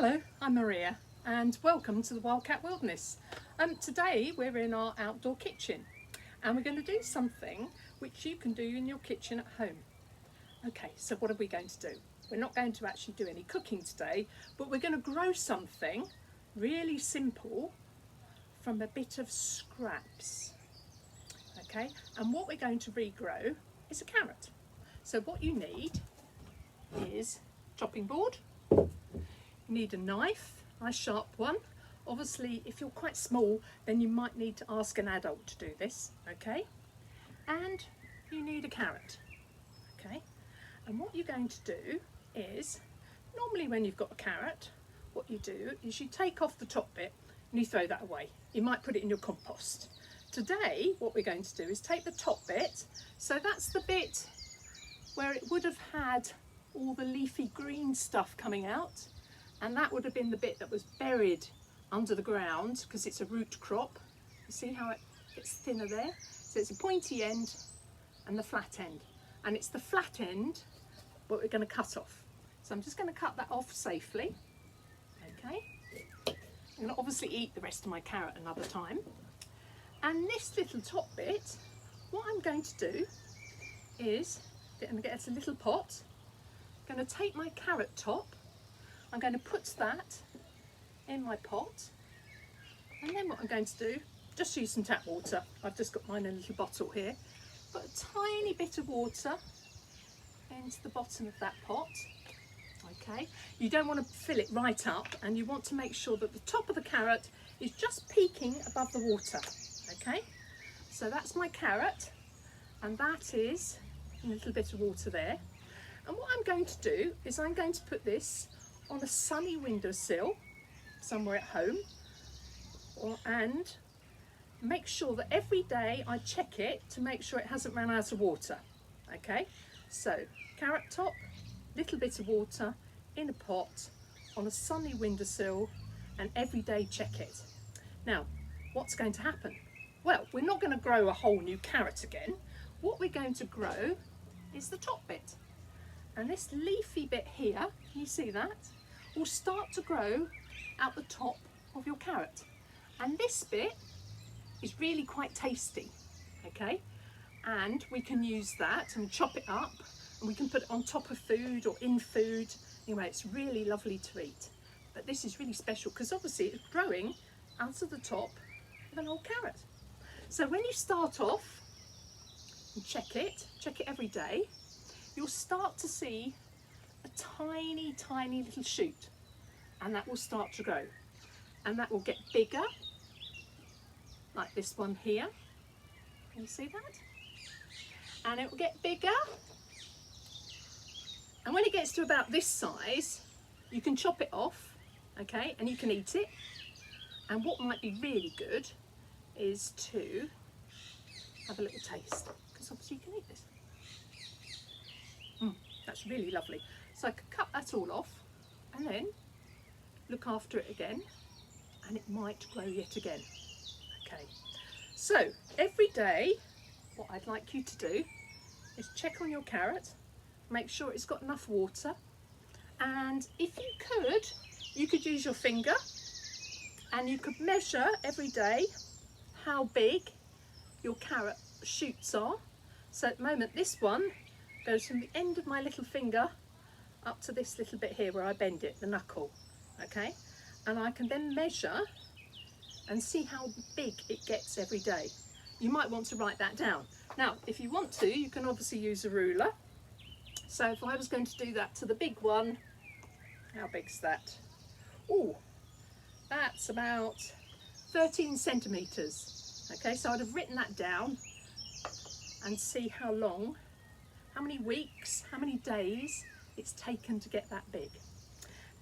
Hello, I'm Maria and welcome to the Wildcat Wilderness. Today we're in our outdoor kitchen and we're going to do something which you can do in your kitchen at home. Okay, so what are we going to do? We're not going to actually do any cooking today, but we're going to grow something really simple from a bit of scraps. Okay, and what we're going to regrow is a carrot. So what you need is chopping board. You need a knife, a nice sharp one. Obviously, if you're quite small, then you might need to ask an adult to do this, okay? And you need a carrot, okay? And what you're going to do is, normally when you've got a carrot, what you do is you take off the top bit and you throw that away. You might put it in your compost. Today, what we're going to do is take the top bit, so that's the bit where it would have had all the leafy green stuff coming out, and that would have been the bit that was buried under the ground because it's a root crop. You see how it gets thinner there? So it's a pointy end and the flat end, and it's the flat end what we're going to cut off. So I'm just going to cut that off safely. Okay, I'm going to obviously eat the rest of my carrot another time. And this little top bit, what I'm going to do is get a little pot. I'm going to take my carrot top, I'm going to put that in my pot, and then what I'm going to do, just use some tap water. I've just got mine in a little bottle here. Put a tiny bit of water into the bottom of that pot. Okay, you don't want to fill it right up, and you want to make sure that the top of the carrot is just peeking above the water. Okay, so that's my carrot, and that is a little bit of water there. And what I'm going to do is I'm going to put this on a sunny windowsill somewhere at home, and make sure that every day I check it to make sure it hasn't run out of water. Okay, so carrot top, little bit of water in a pot on a sunny windowsill, and every day check it. Now, what's going to happen? Well, we're not going to grow a whole new carrot again. What we're going to grow is the top bit. And this leafy bit here, can you see that? Will start to grow out the top of your carrot. And this bit is really quite tasty, okay? And we can use that and chop it up, and we can put it on top of food or in food. Anyway, it's really lovely to eat. But this is really special because obviously it's growing out of the top of an old carrot. So when you start off and check it every day, you'll start to see a tiny, tiny little shoot, and that will start to grow, and that will get bigger, like this one here. Can you see that? And it will get bigger, and when it gets to about this size, you can chop it off, okay, and you can eat it. And what might be really good is to have a little taste, because obviously you can eat this. That's really lovely. So I could cut that all off and then look after it again, and it might grow yet again. Okay, so every day what I'd like you to do is check on your carrot, make sure it's got enough water, and if you could use your finger and you could measure every day how big your carrot shoots are. So at the moment this one goes from the end of my little finger up to this little bit here where I bend it, the knuckle, okay? And I can then measure and see how big it gets every day. You might want to write that down. Now, if you want to, you can obviously use a ruler. So if I was going to do that to the big one, how big's that? Oh, that's about 13 centimetres. Okay, so I'd have written that down and see how many weeks, how many days it's taken to get that big.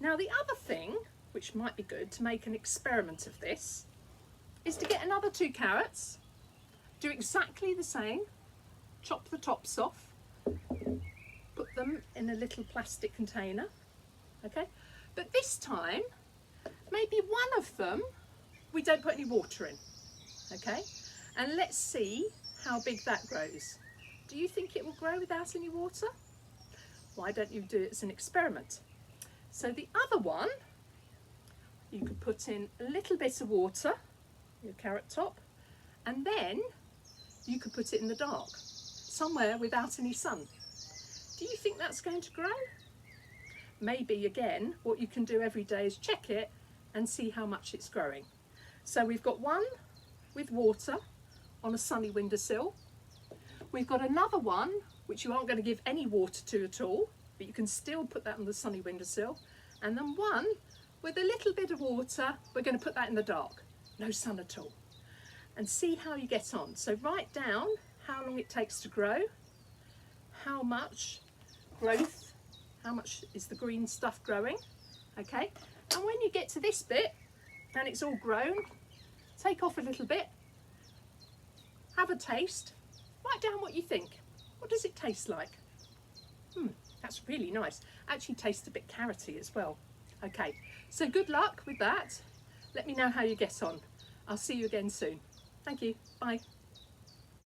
Now the other thing, which might be good to make an experiment of this, is to get another 2 carrots, do exactly the same, chop the tops off, put them in a little plastic container, okay? But this time, maybe one of them, we don't put any water in, okay? And let's see how big that grows. Do you think it will grow without any water? Why don't you do it as an experiment? So the other one you could put in a little bit of water, your carrot top, and then you could put it in the dark, somewhere without any sun. Do you think that's going to grow? Maybe again, what you can do every day is check it and see how much it's growing. So we've got one with water on a sunny windowsill. We've got another one which you aren't going to give any water to at all, but you can still put that on the sunny windowsill. And then one with a little bit of water, we're going to put that in the dark, no sun at all. And see how you get on. So write down how long it takes to grow, how much growth, how much is the green stuff growing, okay? And when you get to this bit and it's all grown, take off a little bit, have a taste, write down what you think. What does it taste like? That's really nice. Actually tastes a bit carroty as well. Okay, so good luck with that. Let me know how you get on. I'll see you again soon. Thank you. Bye.